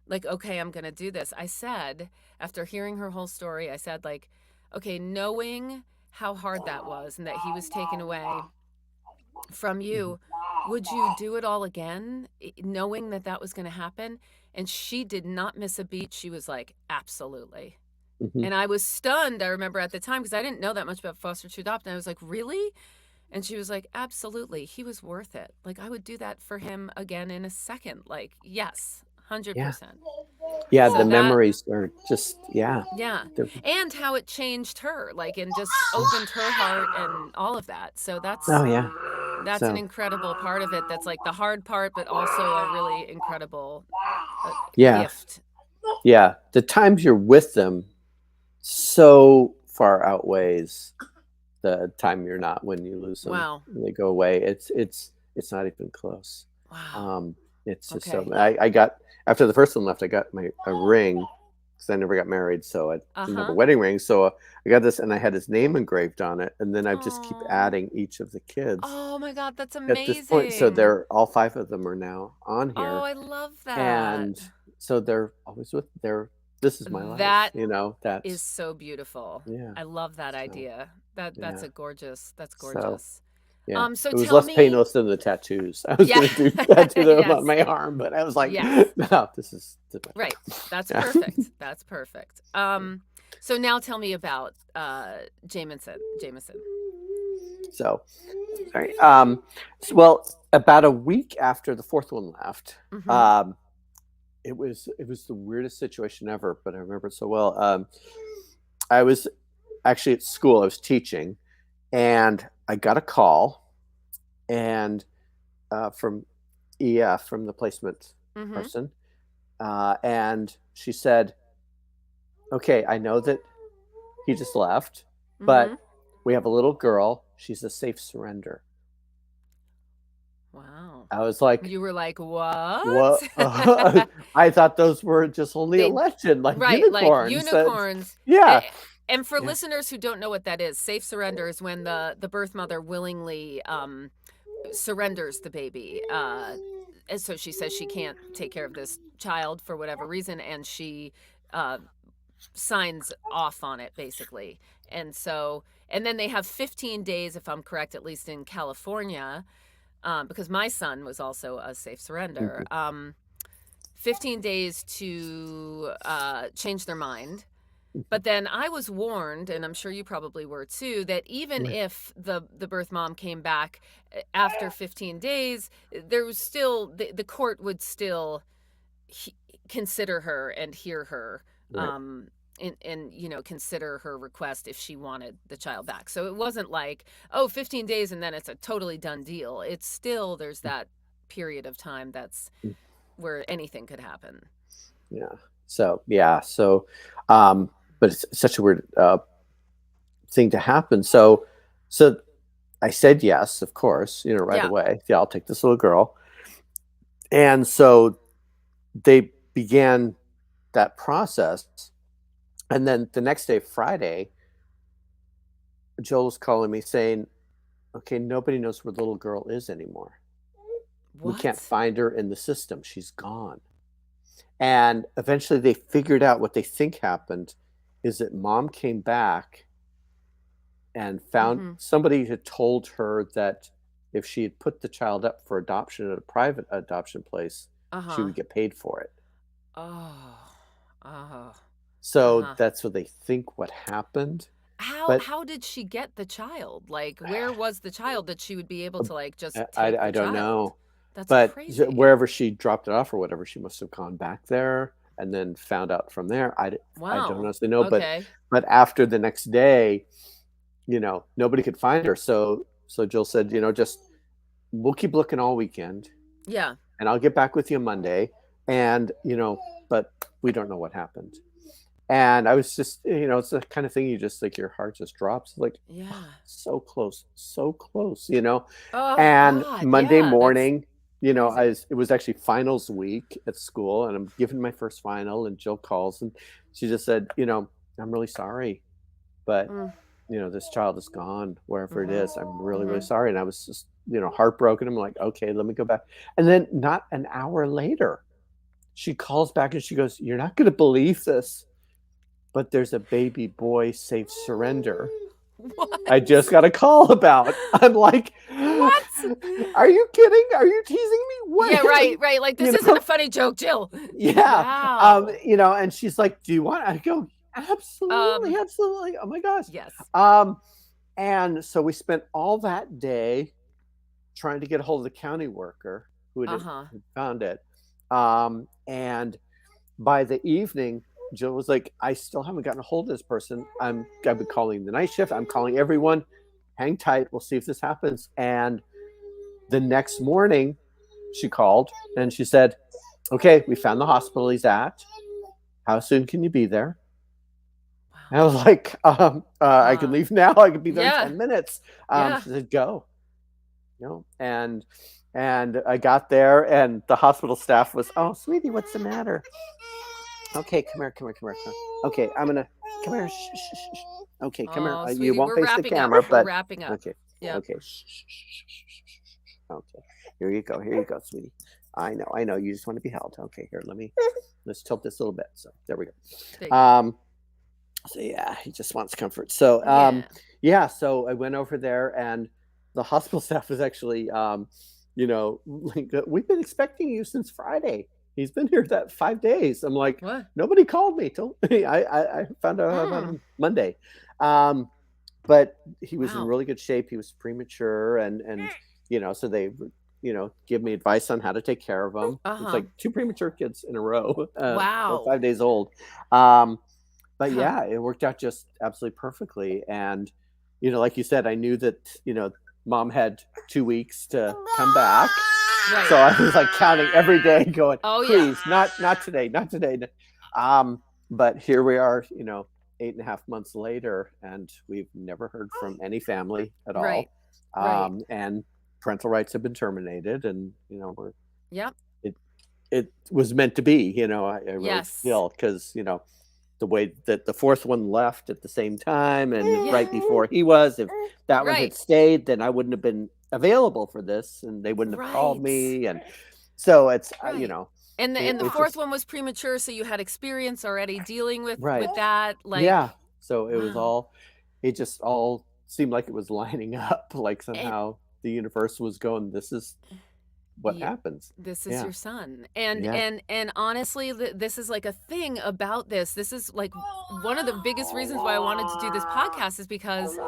like, okay, I'm gonna do this. I said, after hearing her whole story, I said, like, okay, knowing how hard that was and that he was taken away from mhm, you, would you do it all again, knowing that that was gonna happen? And she did not miss a beat. She was like, absolutely. mhm, And I was stunned, I remember at the time, because I didn't know that much about foster to adopt. And I was like, really? And she was like, absolutely. He was worth it. Like, I would do that for him again in a second. Like, yes, yeah. 100%. Yeah, the So that, memories are just yeah. yeah. They're And how it changed her, like, and just opened her heart and all of that. So oh, yeah. that's an So, incredible part of it. That's like the hard part, but also a really incredible uh, yeah, gift. yeah. The times you're with them so far outweighs the time you're not when you lose them, Wow. when they go away. It's not even close. Wow. Um, it's just so Okay. I got after the first one left, I got my a ring because I never got married, so I Uh didn't have a huh. wedding ring. So I got this, and I had his name engraved on it, and then I just keep Oh. adding each of the kids Oh my God, that's at this point. So amazing. they're all five of them are now on Oh, here, I love that. and so they're always with their. This is my life, That is That's so beautiful. yeah. I love that So idea. That's yeah. a gorgeous. That's So gorgeous. Yeah. So It was tell less me, painless than the tattoos. I was yeah, gonna do tattoo them on yes, my arm, but I was like, yes, no, this is much right. That's better. perfect. That's perfect. So now tell me about Jameson. Jameson. So, sorry. Well, about a week after the fourth one left, Mm-hmm. um, it was the weirdest situation ever, but I remember it so well. I was actually at school. I was teaching, and I got a call, and from EF, from the placement Mm-hmm. person, and she said, "Okay, I know that he just left, Mm-hmm. but we have a little girl. She's a safe surrender." Wow. I was like, You were like, what? "What?" I thought those were just only a They legend, like right, like unicorns. That, unicorns. yeah, And for yeah, listeners who don't know what that is, safe surrender is when the birth mother willingly surrenders the baby. And so she says she can't take care of this child for whatever reason, and she uh, signs off on it basically. And so, and then they have 15 days, if I'm correct, at least in California, because my son was also a safe surrender. mhm, 15 days to change their mind. But then I was warned, and I'm sure you probably were too, that even right, if the birth mom came back after 15 days, there was still the court would still he, consider her and hear her, right, and consider her request if she wanted the child back. So it wasn't like, oh, 15 days and then it's a totally done deal. It's still, there's that period of time that's mm, where anything could happen. yeah. So yeah, um, but it's such a weird thing to happen. So I said yes, of course, right Yeah. away. Yeah, I'll take this little girl. And so they began that process. And then the next day, Friday, Joel's calling me saying, okay, nobody knows where the little girl is anymore. We can't What? find her in the system. She's gone. And eventually they figured out what they think happened is that mom came back and found Mm-hmm. somebody had told her that if she had put the child up for adoption at a private adoption place, she Uh-huh. would get paid for it. Oh. Oh. So Uh-huh. that's what they think what happened. How But how did she get the child? Like, where was the child that she would be able to like just take I the don't child? know. That's But crazy. wherever she dropped it off or whatever, she must have gone back there and then found out from there. I don't Wow. honestly know, Okay. but after the next day, nobody could find her. So Jill said, just we'll keep looking all weekend, Yeah. and I'll get back with you Monday. And but we don't know what happened. And I was just, it's the kind of thing you just like your heart just drops like, oh, Yeah. so close, so close, Oh And God. Monday Yeah, that's morning, crazy. it was actually finals week at school, and I'm giving my first final, and Jill calls, and she just said, I'm really sorry, but Mm, this child is gone wherever it mhm. is. I'm really, really Mhm. sorry. And I was just, heartbroken. I'm like, okay, let me go back. And then not an hour later, she calls back and she goes, "You're not going to believe this, but there's a baby boy safe surrender I just What? got a call about." I'm like, What? are you kidding? Are you teasing me? Yeah, What? right, right. Like, this you isn't a know? funny joke, Jill. Yeah. Wow. And she's like, "Do you want?" I go, "Absolutely, Um, absolutely. Oh my gosh." yes. Um, and so we spent all that day trying to get a hold of the county worker Uh-huh. who found it. And by the evening, Jill was like, "I still haven't gotten a hold of this person. I've been calling the night shift. I'm calling everyone. Hang tight. We'll see if this happens." And the next morning, she called and she said, "Okay, we found the hospital he's at. How soon can you be there?" And I was Wow. like, "I can Uh, leave now. I can be there in yeah. 10 minutes." Yeah. She said, "Go." And I got there, and the hospital staff was, "Oh, sweetie, what's the matter?" "Okay, come here, come here, come here, come here. Okay, I'm gonna come here. Shh, shh, shh, shh. Okay, come here. Oh, You sweetie, won't we're face the wrapping up. camera, We're but wrapping up. okay, Yep. okay. Shh, shh, shh, shh, shh, shh, shh. Okay, here you go, sweetie. I know. You just want to be held. Okay, here, let's tilt this a little bit. So there we There go. you go. So yeah, he just wants comfort. So Yeah. yeah, so I went over there, and the hospital staff was actually, like, we've been expecting you since Friday. He's been here that 5 days. I'm like, What? nobody called me. Told me. I found out about Mm. him Monday. Um, but he was in Wow. really good shape. He was premature, and so they give me advice on how to take care of him. It's Uh-huh. like two premature kids in a row, or Wow. 5 days old. Um, but Huh. yeah, it worked out just absolutely perfectly. And like you said, I knew that mom had 2 weeks to come back, Right. so I was like counting every day, going, Oh, yeah. please, not today, not today. But here we are, 8.5 months later, and we've never heard from any family at Right. all. Right. And parental rights have been terminated, and Yep. it it was meant to be. I really Yes. feel, because the way that the fourth one left at the same time and Yeah. right before he was, if that one had Right. stayed, then I wouldn't have been available for this, and they wouldn't have called Right. me. And so it's Right. And the it fourth just one was premature, so you had experience already dealing right. with that, like, Yeah. So wow. it just all seemed like it was lining up, like And somehow the universe was going, this is what yeah, happens. this is Yeah. your son. And Yeah. honestly, this is like a thing about this. This is like one of the biggest reasons why I wanted to do this podcast is because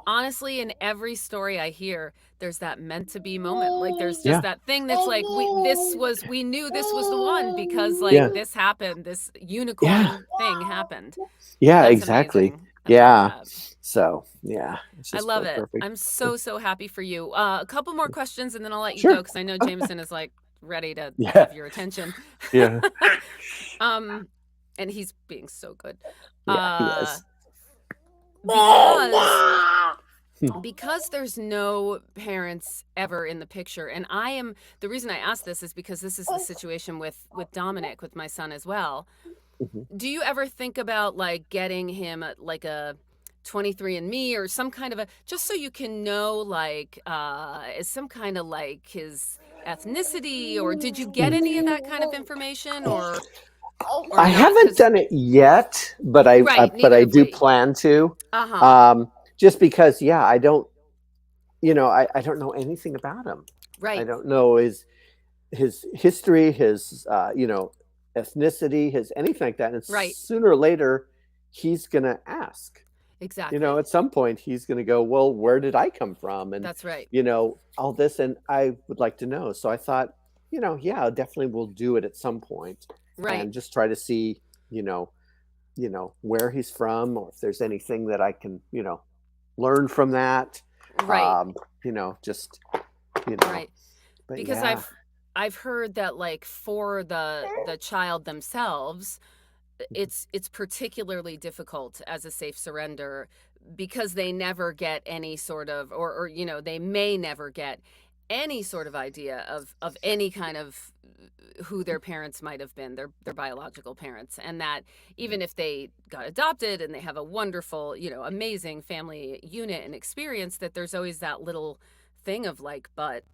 honestly, in every story I hear, there's that meant to be moment. Like there's just Yeah. that thing that's like we knew this was the one because like Yeah. this happened, this Yeah. unicorn thing happened. Yeah, That's exactly. amazing. I love Yeah. that. So, yeah, it's I just love it. perfect. I'm so happy for you. A couple more questions and then I'll let you go Sure. because I know Jameson is like ready to Yeah. have your attention. Yeah. um, and he's being so good. Yeah, he Uh, is. because there's no parents ever in the picture, and the reason I ask this is because this is the situation with Dominic, with my son as well. Mhm. Do you ever think about like getting him like a 23andMe or some kind of a, just so you can know like is some kind of like his ethnicity, or did you get any of that kind of information or I not? haven't Because done it yet, but right, but neither I have do we. plan to. Uh-huh. Um, just because, yeah, I don't, I don't know anything about him. I Right. don't know his history, his ethnicity, his anything like that. And Right. sooner or later, he's gonna ask. Exactly. At some point, he's gonna go, well, where did I come from? And That's right. all this, and I would like to know. So I thought, yeah, definitely we'll do it at some point, Right. and just try to see, you know, where he's from, or if there's anything that I can, learn from that. Right. Um, just you know, Right. but Because yeah. I've heard that like for the child themselves, it's particularly difficult as a safe surrender because they never get any sort of or they may never get any sort of idea of any kind of who their parents might have been, their biological parents, and that even if they got adopted and they have a wonderful, amazing family unit and experience, that there's always that little thing of like, but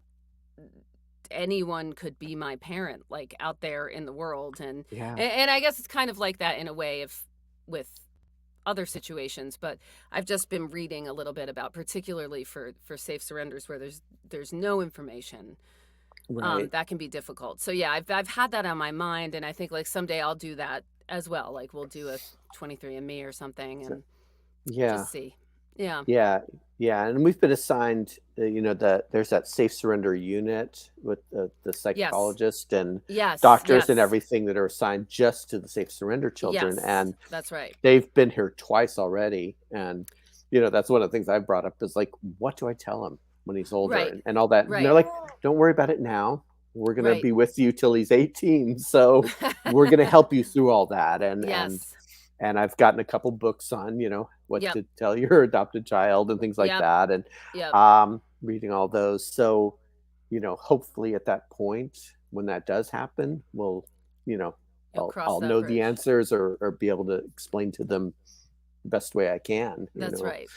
anyone could be my parent, like out there in the world. and Yeah. and I guess it's kind of like that in a way if with other situations, but I've just been reading a little bit about particularly for safe surrenders where there's no information. Right. That can be difficult. So yeah, I've had that on my mind, and I think like someday I'll do that as well. Like we'll do a 23andMe or something So, and yeah. just see. Yeah. Yeah, yeah, and we've been assigned, that there's that safe surrender unit with the Yes. psychologist and Yes. doctors and Yes. everything that are assigned just to the safe surrender children, Yes. and That's right. they've been here twice already. And that's one of the things I've brought up is like, what do I tell him when he's older, Right. and all that? And they're Right. like, don't worry about it now. We're gonna Right. be with you till he's 18, so we're gonna help you through all that. Yes. And I've gotten a couple books on, what Yep. to tell your adopted child and things like Yep. that, and Yep. reading all those. So, hopefully at that point when that does happen, we'll, you know, You'll cross I'll that know the bridge. answers, or be able to explain to them the best way I can. That's right.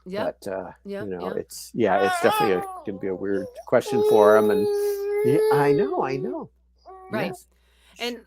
Yep. But Yep. Yep. it's definitely gonna be a weird question for them, and yeah, I know, Right. yes, And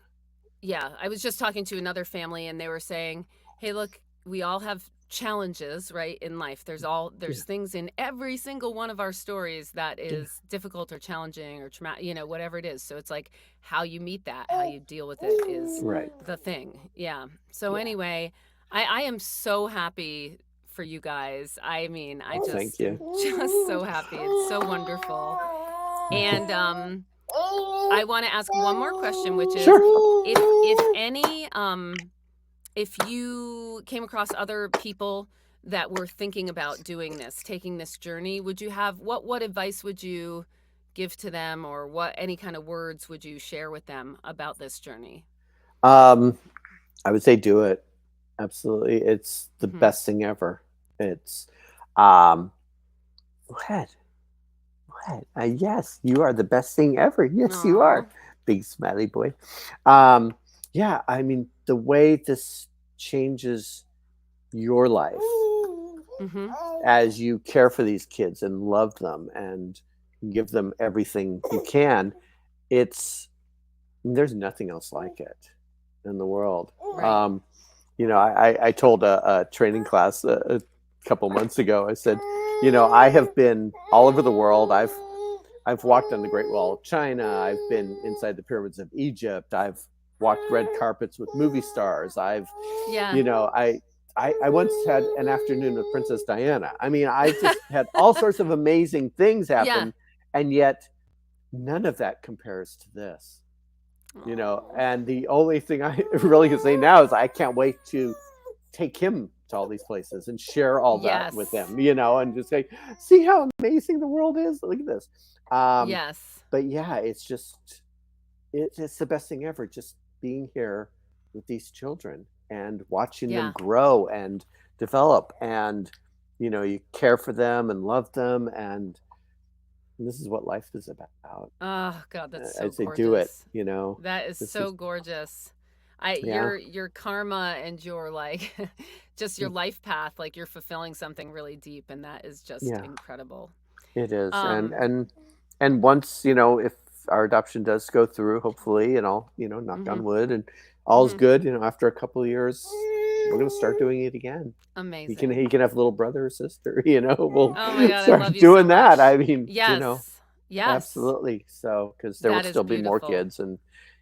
yeah, I was just talking to another family and they were saying, "Hey, look, we all have challenges, right, in life. Yeah. There's things in every single one of our stories that Yeah. is difficult or challenging or traumatic, whatever it is. So it's like how you meet that, how you deal with it is Right. the thing. Yeah. So Yeah. anyway, I am so happy for you guys. I mean, I Oh, thank just you. am just so happy. It's so wonderful. And I want to ask one more question, which is Sure. if any if you came across other people that were thinking about doing this, taking this journey, would you have what advice would you give to them, or what any kind of words would you share with them about this journey? Um, I would say do it. Absolutely. It's the Mhm. best thing ever. It's um go ahead. Go ahead. Yes, you are the best thing ever. Yes, you Aw. are. Big smiley boy. Um, yeah, I mean the way this changes your life Mhm. as you care for these kids and love them and give them everything you can, it's there's nothing else like it in the world. Right. I told a training class a couple months ago. I said, I have been all over the world. I've walked on the Great Wall of China. I've been inside the pyramids of Egypt. I've walked red carpets with movie stars. Yeah. You know, I once had an afternoon with Princess Diana. I mean, I've just had all sorts of amazing things Yeah. happen, and yet none of that compares to this. Oh. And the only thing I really can say now is I can't wait to take him to all these places and share all that with Yes. them, and just say, see how amazing the world is. Look at this. Um, Yes. but yeah, it's the best thing ever. Just being here with these children and watching them Yeah. grow and develop, and you care for them and love them, and this is what life is about. Oh God, that's so I'd say do it. gorgeous. You know, That is this so is gorgeous. I yeah, your karma and your like just your mm, life path, like you're fulfilling something really deep, and that is just yeah. incredible. It is, and Um once if our adoption does go through, hopefully, and I'll knock on mhm. wood, and all's Mhm. good. After a couple of years, we're gonna start doing it again. Amazing. He can have little brother or sister. We'll Oh my God, I start love you so doing that. I much. mean, Yes. Yes. absolutely. So because there will That is still be more beautiful. kids, and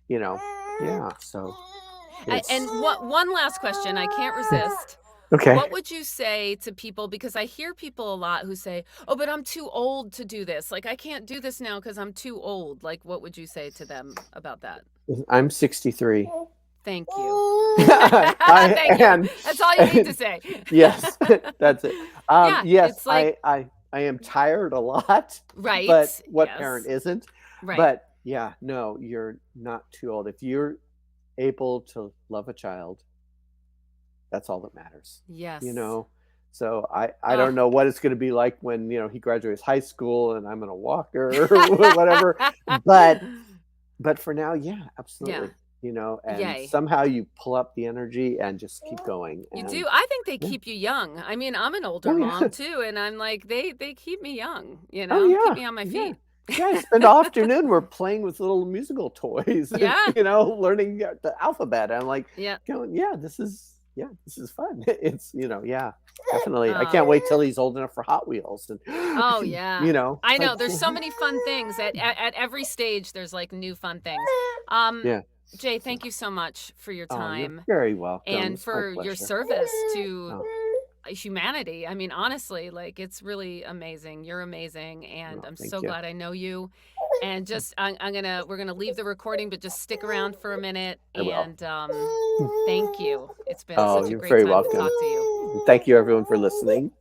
yeah. So it's And what one last question I can't resist. okay. What would you say to people, because I hear people a lot who say, "Oh, but I'm too old to do this. Like I can't do this now because I'm too old." Like what would you say to them about that? I'm 63. Thank you. I Thank you. That's all you need to and say. yes, that's it. Yeah, Yes, it's like I am tired a lot, right. but what parent Yes. isn't? Right. But yeah, no, you're not too old. If you're able to love a child, that's all that matters. You Yes. know. So I Oh. don't know what it's going to be like when he graduates high school and I'm in a walker or whatever. But for now, yeah, Yeah. absolutely. And Yay. somehow you pull up the energy and just keep going. You And do. I think they yeah, keep you young. I mean, I'm an older oh mom yeah, too, and I'm like they keep me young, oh keep yeah, me on my yeah, feet. yeah. I spend all afternoon we're playing with little musical toys and Yeah. learning the alphabet. I'm like Yeah. going, yeah, this is fun. It's yeah, definitely. I Uh, can't wait till he's old enough for Hot Wheels and oh yeah. I it's like know. There's so many fun things at every stage. There's like new fun things. yeah. Jay, So thank you so much for your oh, you're time very welcome. and It's my for your pleasure. service to Oh, humanity. I mean, honestly, like it's really amazing. You're amazing, and well, I'm so thank you. glad I know you. And just I'm gonna we're gonna leave the recording, but just stick around for a minute. I will. And thank you. It's been Oh, such a you're great very time to welcome. talk to you. Thank you, everyone, for listening.